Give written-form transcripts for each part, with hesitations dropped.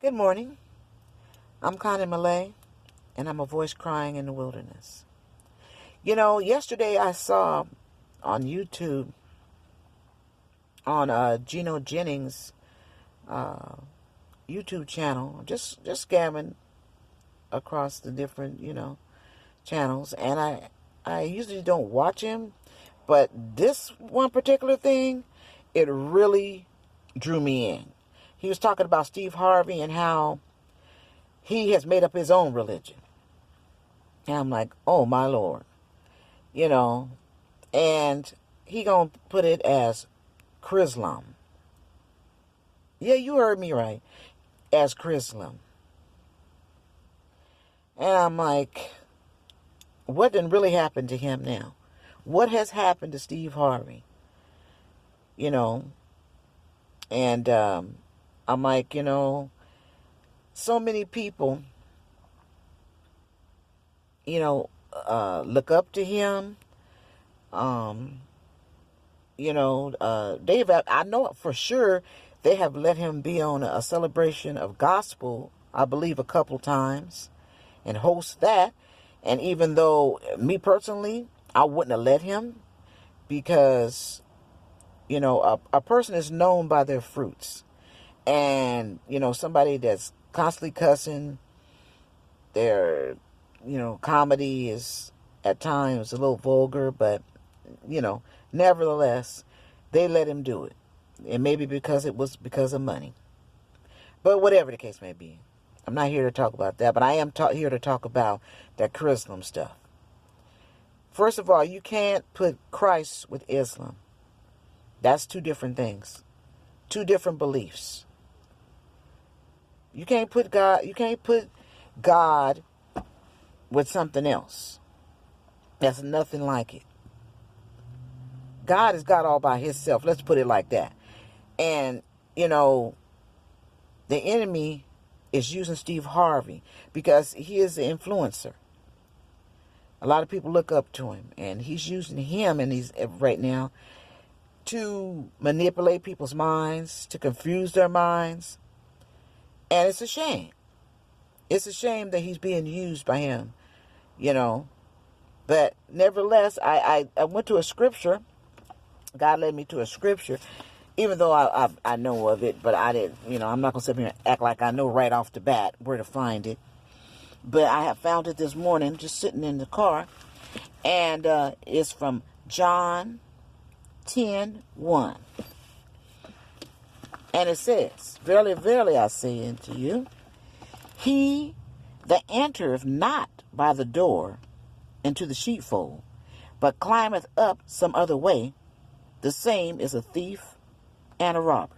Good morning. I'm Connie Malay, and I'm a voice crying in the wilderness. Yesterday I saw on YouTube, on Gino Jennings' YouTube channel, just scamming across the different, channels. And I usually don't watch him, but this one particular thing, it really drew me in. He was talking about Steve Harvey and how he has made up his own religion. And I'm like, oh my Lord. And he gonna put it as Chrislam. Yeah, you heard me right. As Chrislam. And I'm like, what didn't really happen to him now? What has happened to Steve Harvey? And I'm like, so many people, look up to him. I know for sure they have let him be on a celebration of gospel, I believe, a couple times and host that. And even though me personally, I wouldn't have let him because, a person is known by their fruits. And, somebody that's constantly cussing, their, comedy is at times a little vulgar, but, nevertheless, they let him do it. And maybe because it was because of money. But whatever the case may be, I'm not here to talk about that, but I am here to talk about that Chrislam stuff. First of all, you can't put Christ with Islam. That's two different things. Two different beliefs. You can't put God with something else. That's nothing like it. God is God all by himself. Let's put it like that. And, the enemy is using Steve Harvey because he is the influencer. A lot of people look up to him, and he's using him right now to manipulate people's minds, to confuse their minds. And it's a shame. It's a shame that he's being used by him, But nevertheless, I went to a scripture. God led me to a scripture, even though I know of it, but I didn't, I'm not going to sit here and act like I know right off the bat where to find it. But I have found it this morning, just sitting in the car, and it's from John 10:1. And it says, verily, verily, I say unto you, he that entereth not by the door into the sheepfold, but climbeth up some other way, the same is a thief and a robber.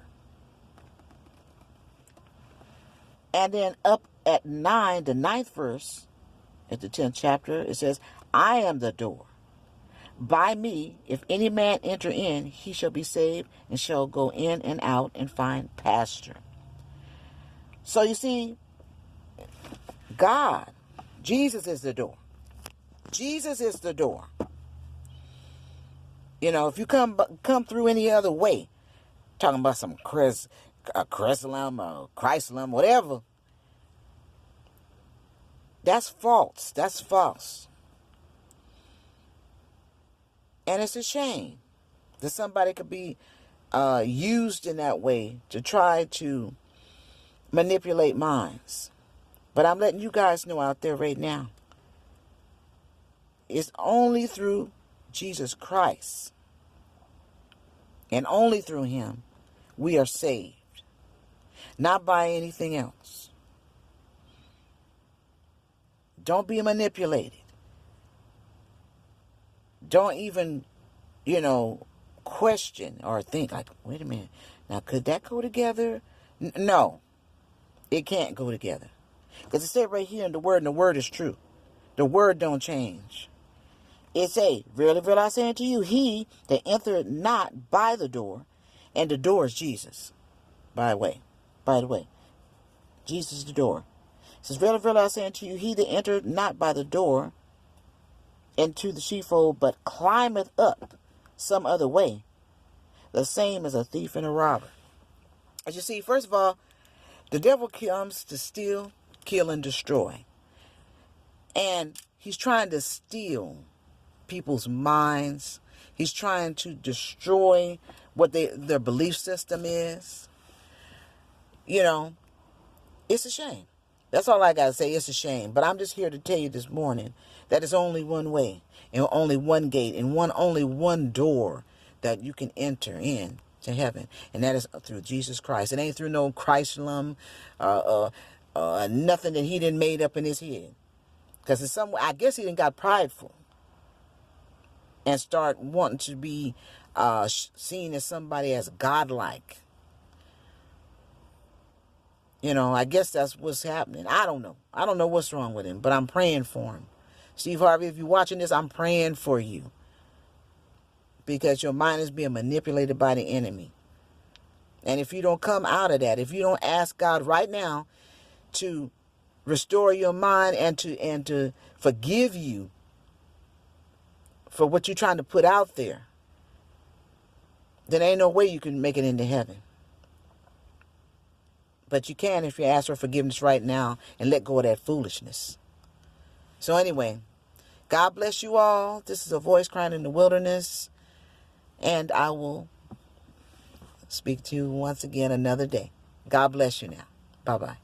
And then up at the ninth verse, at the 10th chapter, it says, I am the door. By me, if any man enter in, he shall be saved and shall go in and out and find pasture. So you see, God, Jesus is the door. Jesus is the door. If you come through any other way, talking about some Chrislam or Chrislam, whatever, that's false. That's false. And it's a shame that somebody could be used in that way to try to manipulate minds. But I'm letting you guys know out there right now, it's only through Jesus Christ and only through him we are saved, not by anything else. Don't be manipulated. Don't even, question or think like, wait a minute, now could that go together? No, it can't go together. Because it said right here in the word, and the word is true. The word don't change. It say, verily, verily, I say unto you, he that entereth not by the door, and the door is Jesus. By the way, Jesus is the door. It says, verily, verily, I say unto you, he that entereth not by the door into the sheepfold, but climbeth up some other way, the same as a thief and a robber. As you see, first of all, The devil comes to steal, kill, and destroy. And he's trying to steal people's minds. He's trying to destroy what their belief system is. You know, it's a shame. That's all I got to say. It's a shame. But I'm just here to tell you this morning that it's only one way and only one gate and only one door that you can enter in to heaven. And that is through Jesus Christ. It ain't through no Christendom, nothing that he didn't made up in his head. Because in some way, I guess he done got prideful and start wanting to be seen as somebody as godlike. You know, I guess that's what's happening. I don't know. I don't know what's wrong with him, but I'm praying for him. Steve Harvey, if you're watching this, I'm praying for you. Because your mind is being manipulated by the enemy. And if you don't come out of that, if you don't ask God right now to restore your mind and to forgive you for what you're trying to put out there, then ain't no way you can make it into heaven. But you can if you ask for forgiveness right now and let go of that foolishness. So anyway, God bless you all. This is A Voice Crying in the Wilderness. And I will speak to you once again another day. God bless you now. Bye-bye.